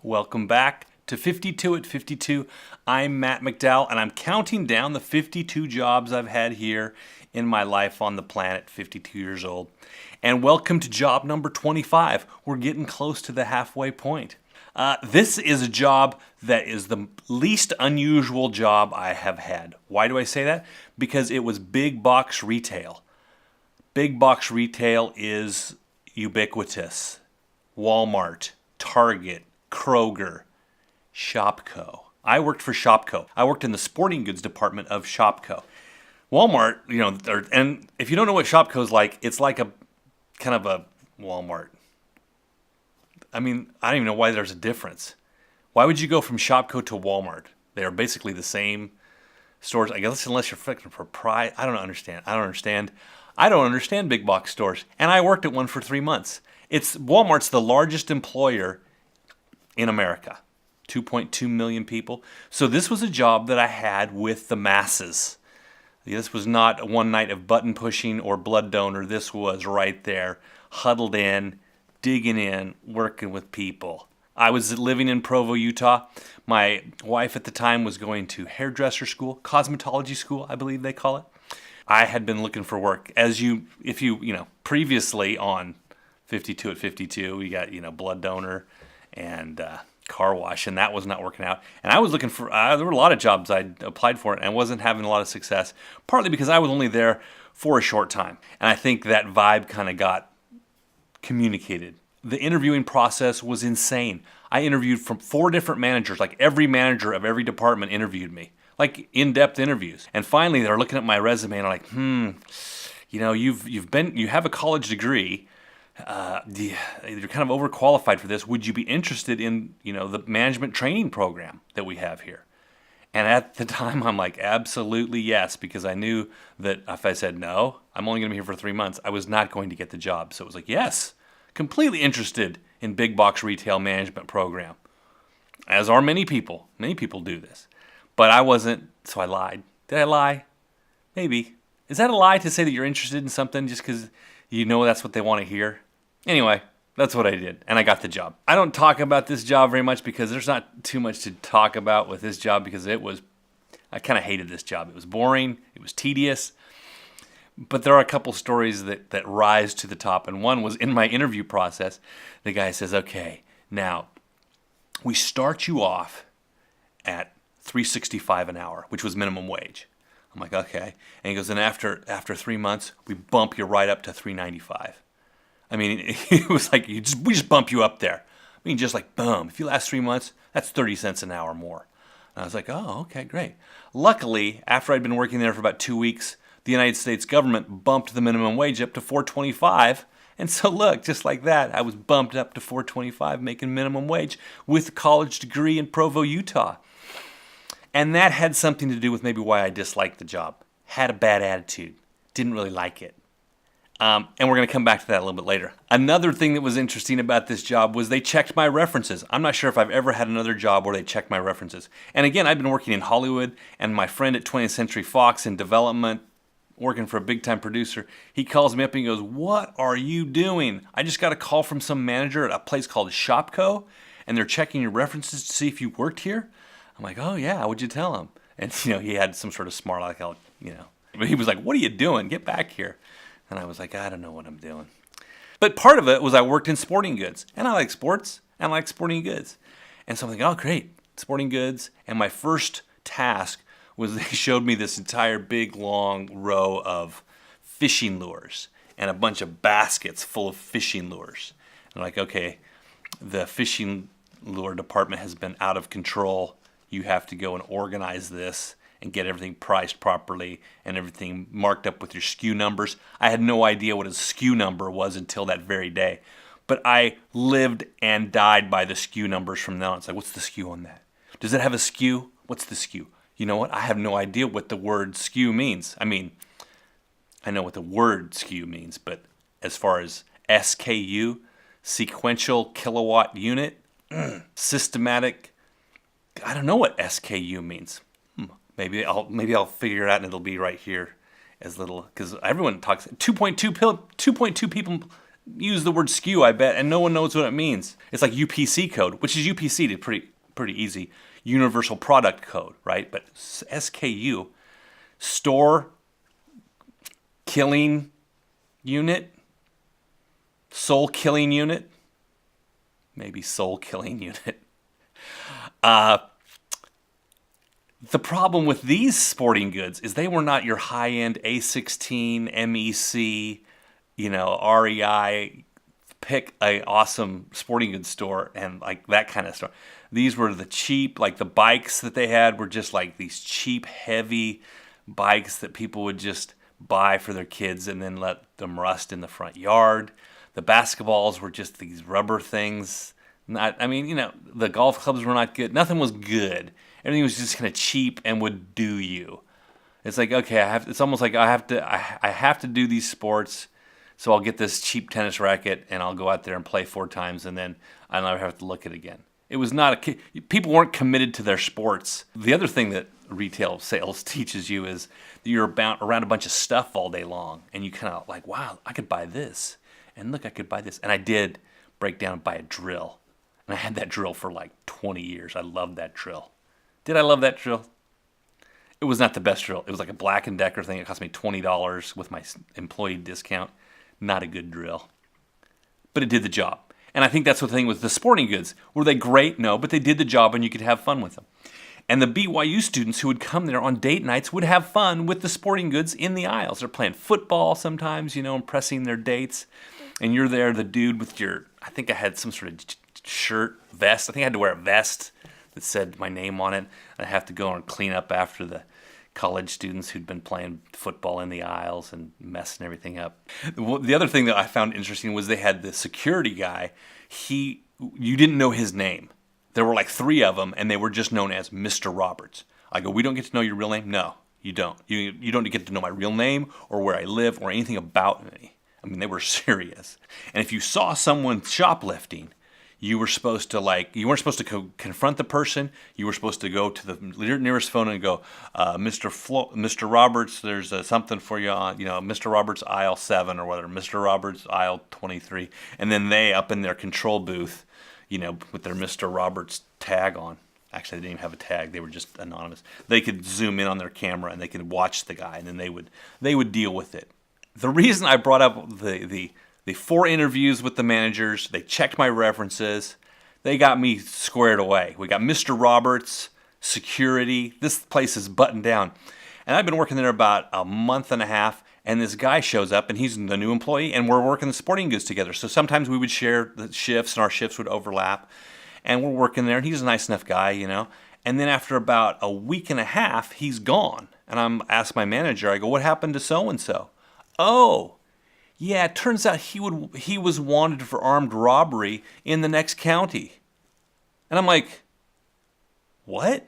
Welcome back to 52 at 52. I'm Matt McDowell, and I'm counting down the 52 jobs I've had here in my life on the planet, 52 years old. And welcome to job number 25. We're getting close to the halfway point. This is a job that is the least unusual job I have had. Why do I say that? Because it was big box retail. Big box retail is ubiquitous. Walmart, Target, Kroger, Shopko. I worked for Shopko. I worked in the sporting goods department of Shopko. Walmart, and if you don't know what Shopko's like, it's like a kind of a Walmart. I mean, I don't even know why there's a difference. Why would you go from Shopko to Walmart? They are basically the same stores, I guess, unless you're looking for pride. I don't understand. I don't understand big box stores. And I worked at one for 3 months. Walmart's the largest employer in America. 2.2 million people. So this was a job that I had with the masses. This was not one night of button pushing or blood donor. This was right there, huddled in, digging in, working with people. I was living in Provo, Utah. My wife at the time was going to hairdresser school, cosmetology school, I believe they call it. I had been looking for work. Previously on 52 at 52, we got, blood donor and car wash, and that was not working out. And I was looking for, there were a lot of jobs I'd applied for and wasn't having a lot of success, partly because I was only there for a short time. And I think that vibe kind of got communicated. The interviewing process was insane. I interviewed from 4 different managers, like every manager of every department interviewed me, like in-depth interviews. And finally, they're looking at my resume and I'm like, you have a college degree. You're kind of overqualified for this. Would you be interested in, the management training program that we have here? And at the time, I'm like, absolutely yes, because I knew that if I said no, I'm only going to be here for 3 months, I was not going to get the job. So it was like, yes, completely interested in big box retail management program, as are many people. Many people do this. But I wasn't, so I lied. Did I lie? Maybe. Is that a lie to say that you're interested in something just because you know that's what they want to hear? Anyway, that's what I did, and I got the job. I don't talk about this job very much because there's not too much to talk about with this job because I kind of hated this job. It was boring, it was tedious, but there are a couple stories that rise to the top, and one was in my interview process. The guy says, okay, now, we start you off at $3.65 an hour, which was minimum wage. I'm like, okay. And he goes, and after 3 months, we bump you right up to $3.95. I mean, it was like, we just bump you up there. I mean, just like, boom. If you last 3 months, that's 30 cents an hour more. And I was like, oh, okay, great. Luckily, after I'd been working there for about 2 weeks, the United States government bumped the minimum wage up to $4.25. And so look, just like that, I was bumped up to $4.25, making minimum wage with a college degree in Provo, Utah. And that had something to do with maybe why I disliked the job. Had a bad attitude. Didn't really like it. And we're going to come back to that a little bit later. Another thing that was interesting about this job was they checked my references. I'm not sure if I've ever had another job where they checked my references. And again, I've been working in Hollywood, and my friend at 20th Century Fox in development, working for a big-time producer, he calls me up and he goes, what are you doing? I just got a call from some manager at a place called Shopko, and they're checking your references to see if you worked here. I'm like, oh yeah, what'd you tell him? And he had some sort of smart aleck, But he was like, what are you doing? Get back here. And I was like, I don't know what I'm doing. But part of it was I worked in sporting goods. And I like sports, and I like sporting goods. And so I'm like, oh great, sporting goods. And my first task was they showed me this entire big long row of fishing lures and a bunch of baskets full of fishing lures. And I'm like, okay, the fishing lure department has been out of control. You have to go and organize this and get everything priced properly and everything marked up with your SKU numbers. I had no idea what a SKU number was until that very day. But I lived and died by the SKU numbers from now on. It's like, what's the SKU on that? Does it have a SKU? What's the SKU? You know what? I have no idea what the word SKU means. I mean, I know what the word SKU means, but as far as SKU, sequential kilowatt unit, systematic, I don't know what SKU means. Maybe I'll figure it out and it'll be right here as little, because everyone talks 2.2 people use the word SKU, I bet, and no one knows what it means. It's like UPC code, which is UPC to pretty easy. Universal product code, right? But SKU, store killing unit, soul killing unit, maybe soul killing unit. The problem with these sporting goods is they were not your high-end A16, MEC, REI, pick a awesome sporting goods store and like that kind of store. These were the cheap, like the bikes that they had were just like these cheap, heavy bikes that people would just buy for their kids and then let them rust in the front yard. The basketballs were just these rubber things. The golf clubs were not good. Nothing was good. Everything was just kind of cheap and would do you. It's like, okay, it's almost like I have to do these sports, so I'll get this cheap tennis racket and I'll go out there and play 4 times and then I'll never have to look at it again. It was not people weren't committed to their sports. The other thing that retail sales teaches you is that you're around a bunch of stuff all day long and you kind of like, wow, I could buy this. And look, I could buy this. And I did break down and buy a drill. And I had that drill for like 20 years. I loved that drill. Did I love that drill? It was not the best drill. It was like a Black & Decker thing. It cost me $20 with my employee discount. Not a good drill. But it did the job. And I think that's the thing with the sporting goods. Were they great? No, but they did the job and you could have fun with them. And the BYU students who would come there on date nights would have fun with the sporting goods in the aisles. They're playing football sometimes, impressing their dates. And you're there, the dude with I think I had some sort of shirt, vest. I think I had to wear a vest that said my name on it. I have to go and clean up after the college students who'd been playing football in the aisles and messing everything up. The other thing that I found interesting was they had the security guy. You didn't know his name. There were like 3 of them, and they were just known as Mr. Roberts. I go, we don't get to know your real name? No, you don't. You don't get to know my real name or where I live or anything about me. I mean, they were serious. And if you saw someone shoplifting, you were supposed to you weren't supposed to confront the person. You were supposed to go to the nearest phone and go, Mr. Roberts, there's something for you on, Mr. Roberts aisle 7 or whatever, Mr. Roberts aisle 23. And then they up in their control booth, with their Mr. Roberts tag on. Actually, they didn't even have a tag. They were just anonymous. They could zoom in on their camera and they could watch the guy and then they would deal with it. The reason I brought up the 4 interviews with the managers, they checked my references, they got me squared away. We got Mr. Roberts, security, this place is buttoned down. And I've been working there about a month and a half, and this guy shows up, and he's the new employee, and we're working the sporting goods together. So sometimes we would share the shifts, and our shifts would overlap, and we're working there, and he's a nice enough guy, And then after about a week and a half, he's gone. And I'm asked my manager, I go, what happened to so-and-so? Oh, yeah, it turns out he was wanted for armed robbery in the next county. And I'm like, what?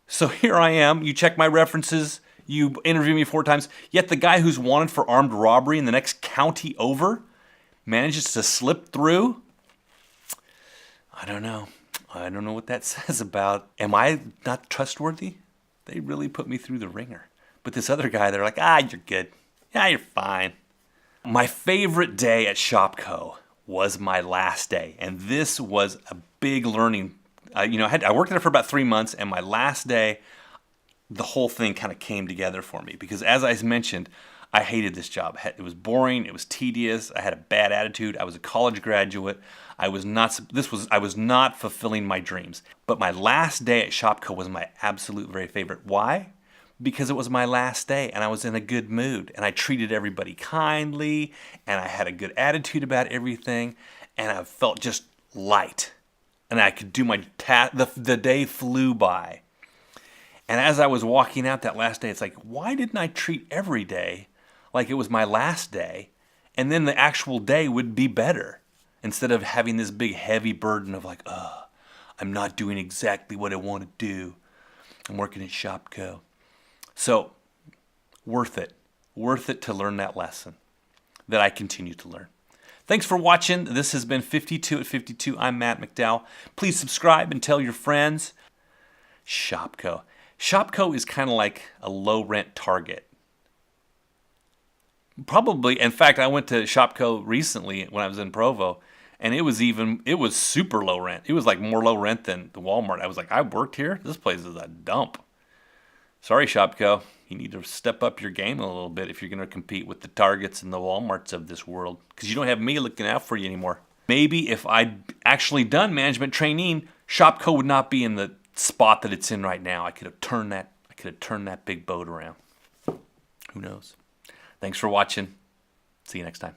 So here I am, you check my references, you interview me 4 times, yet the guy who's wanted for armed robbery in the next county over manages to slip through? I don't know. I don't know what that says about, am I not trustworthy? They really put me through the ringer. But this other guy, they're like, you're good. Yeah, you're fine. My favorite day at Shopko was my last day, and this was a big learning. I worked there for about 3 months, and my last day, the whole thing kind of came together for me because, as I mentioned, I hated this job. It was boring. It was tedious. I had a bad attitude. I was a college graduate. I was not fulfilling my dreams. But my last day at Shopko was my absolute very favorite. Why? Because it was my last day and I was in a good mood and I treated everybody kindly and I had a good attitude about everything and I felt just light and I could do my the day flew by. And as I was walking out that last day, it's like, why didn't I treat every day like it was my last day and then the actual day would be better instead of having this big heavy burden of like, I'm not doing exactly what I want to do. I'm working at Shopko. So, worth it to learn that lesson that I continue to learn. Thanks for watching. This has been 52 at 52. I'm Matt McDowell. Please subscribe and tell your friends. Shopko. Shopko is kind of like a low-rent Target. Probably. In fact, I went to Shopko recently when I was in Provo, and it was super low rent. It was like more low rent than the Walmart. I was like, I worked here. This place is a dump. Sorry, Shopko. You need to step up your game a little bit if you're going to compete with the Targets and the Walmarts of this world, because you don't have me looking out for you anymore. Maybe if I'd actually done management training, Shopko would not be in the spot that it's in right now. I could have turned that big boat around. Who knows? Thanks for watching. See you next time.